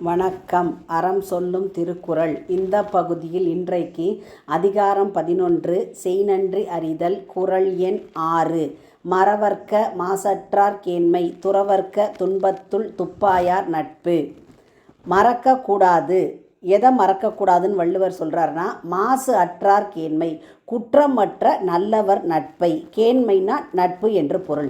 வணக்கம். அறம் சொல்லும் திருக்குறள். இந்த பகுதியில் இன்றைக்கு அதிகாரம் 11 செய்நன்றி அறிதல். குறள் எண் 6. மறவர்க்க மாசற்றார் கேண்மை துறவர்க்க துன்பத்துள் துப்பாயார் நட்பு. மறக்கக்கூடாது. எதை மறக்கக்கூடாதுன்னு வள்ளுவர் சொல்கிறாருன்னா, மாசு அற்றார் கேண்மை, குற்றமற்ற நல்லவர் நட்பை. கேண்மைனா நட்பு என்று பொருள்.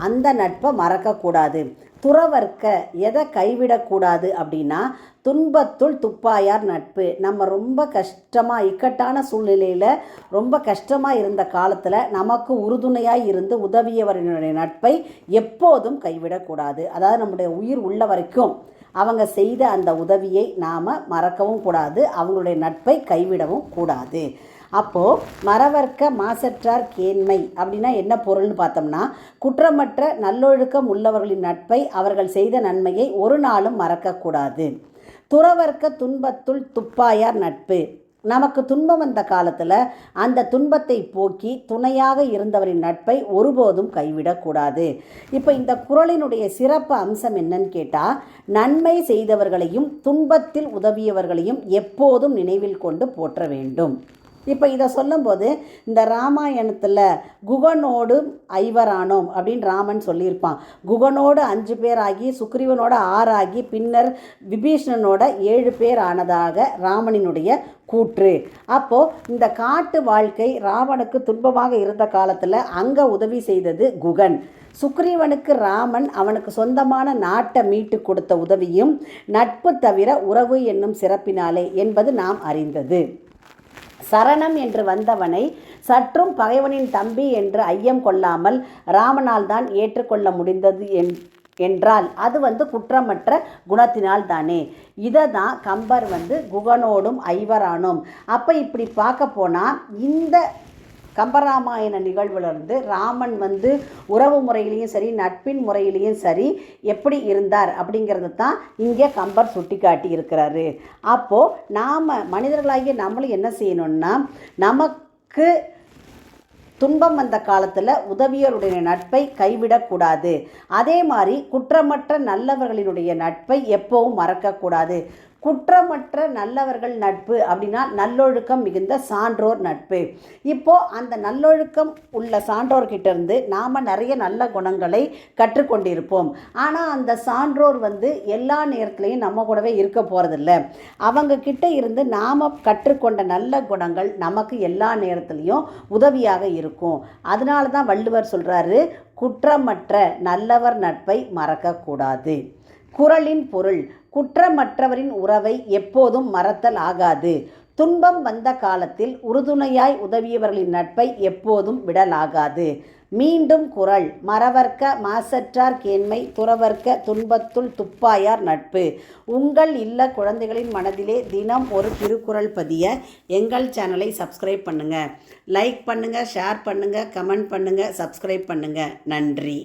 அந்த நட்பை மறக்கக்கூடாது. துறவர்க்க எதை கைவிடக்கூடாது அப்படின்னா, துன்பத்துள் துப்பாயார் நட்பு. நம்ம ரொம்ப கஷ்டமாக இக்கட்டான சூழ்நிலையில் ரொம்ப கஷ்டமாக இருந்த காலத்தில் நமக்கு உறுதுணையாக இருந்து உதவியவர்களுடைய நட்பை எப்போதும் கைவிடக்கூடாது. அதாவது நம்முடைய உயிர் உள்ள வரைக்கும் அவங்க செய்த அந்த உதவியை நாம் மறக்கவும் கூடாது, அவங்களுடைய நட்பை கைவிடவும் கூடாது. அப்போது மறவர்க்க மாசற்றார் கேண்மை அப்படின்னா என்ன பொருள்னு பார்த்தோம்னா, குற்றமற்ற நல்லொழுக்கம் உள்ளவர்களின் நட்பை, அவர்கள் செய்த நன்மையை ஒரு நாளும் மறக்கக்கூடாது. துறவர்க்க துன்பத்துள் துப்பாயார் நட்பு. நமக்கு துன்பம் வந்த காலத்தில் அந்த துன்பத்தை போக்கி துணையாக இருந்தவரின் நட்பை ஒருபோதும் கைவிடக்கூடாது. இப்போ இந்த குறளினுடைய சிறப்பு அம்சம் என்னன்னு கேட்டால், நன்மை செய்தவர்களையும் துன்பத்தில் உதவியவர்களையும் எப்போதும் நினைவில் கொண்டு போற்ற வேண்டும். இப்போ இதை சொல்லும்போது, இந்த ராமாயணத்தில் குகனோடு 5 ஆனோம் அப்படின்னு ராமன் சொல்லியிருப்பான். குகனோடு 5 பேர் ஆகி, சுக்ரீவனோட 6 ஆகி, பின்னர் விபீஷணனோட 7 பேர் ஆனதாக ராமனினுடைய கூற்று. அப்போது இந்த காட்டு வாழ்க்கை ராவனுக்கு துன்பமாக இருந்த காலத்தில் அங்கே உதவி செய்தது குகன். சுக்ரீவனுக்கு ராமன் அவனுக்கு சொந்தமான நாட்டை மீட்டு கொடுத்த உதவியும் நட்பு தவிர உறவு என்னும் சிறப்பினாலே என்பது நாம் அறிந்தது. சரணம் என்று வந்தவனை சற்றும் பகைவனின் தம்பி என்று ஐயம் கொள்ளாமல் ராமனால் தான் ஏற்றுக்கொள்ள முடிந்தது என்றால் அது குற்றமற்ற குணத்தினால் தானே. இதை தான் கம்பர் குகனோடும் 5 ஆனோம். அப்போ இப்படி பார்க்க போனால் இந்த கம்பராமாயண நிகழ்விலிருந்து ராமன் உறவு முறையிலையும் சரி, நட்பின் முறையிலையும் சரி எப்படி இருந்தார் அப்படிங்கிறது தான் இங்கே கம்பர் சுட்டி காட்டி இருக்கிறாரு. அப்போது நாம் மனிதர்களாகிய நம்மளும் என்ன செய்யணும்னா, நமக்கு துன்பம் வந்த காலத்தில் உதவியருடைய நட்பை கைவிடக்கூடாது. அதே மாதிரி குற்றமற்ற நல்லவர்களினுடைய நட்பை எப்போவும் மறக்கக்கூடாது. குற்றமற்ற நல்லவர்கள் நட்பு அப்படின்னா நல்லொழுக்கம் மிகுந்த சான்றோர் நட்பு. இப்போது அந்த நல்லொழுக்கம் உள்ள சான்றோர்கிட்ட இருந்து நாம் நிறைய நல்ல குணங்களை கற்றுக்கொண்டிருப்போம். ஆனால் அந்த சான்றோர் எல்லா நேரத்துலையும் நம்ம கூடவே இருக்க போகிறதில்ல. அவங்க கிட்ட இருந்து நாம் கற்றுக்கொண்ட நல்ல குணங்கள் நமக்கு எல்லா நேரத்துலையும் உதவியாக இருக்கும். அதனால தான் வள்ளுவர் சொல்கிறாரு, குற்றமற்ற நல்லவர் நட்பை மறக்கக்கூடாது. குறளின் பொருள்: குற்றமற்றவரின் உறவை எப்போதும் மறத்தல் ஆகாது. துன்பம் வந்த காலத்தில் உறுதுணையாய் உதவியவர்களின் நட்பை எப்போதும் விடலாகாது. மீண்டும் குறள்: மறவர்க்க மாசற்றார் கேண்மை துறவர்க்க துன்பத்துள் துப்பாயார் நட்பு. உங்கள் இல்ல குழந்தைகளின் மனதிலே தினம் ஒரு திருக்குறள் பதிய எங்கள் சேனலை சப்ஸ்கிரைப் பண்ணுங்கள். லைக் பண்ணுங்கள், ஷேர் பண்ணுங்கள், கமெண்ட் பண்ணுங்கள், சப்ஸ்கிரைப் பண்ணுங்கள். நன்றி.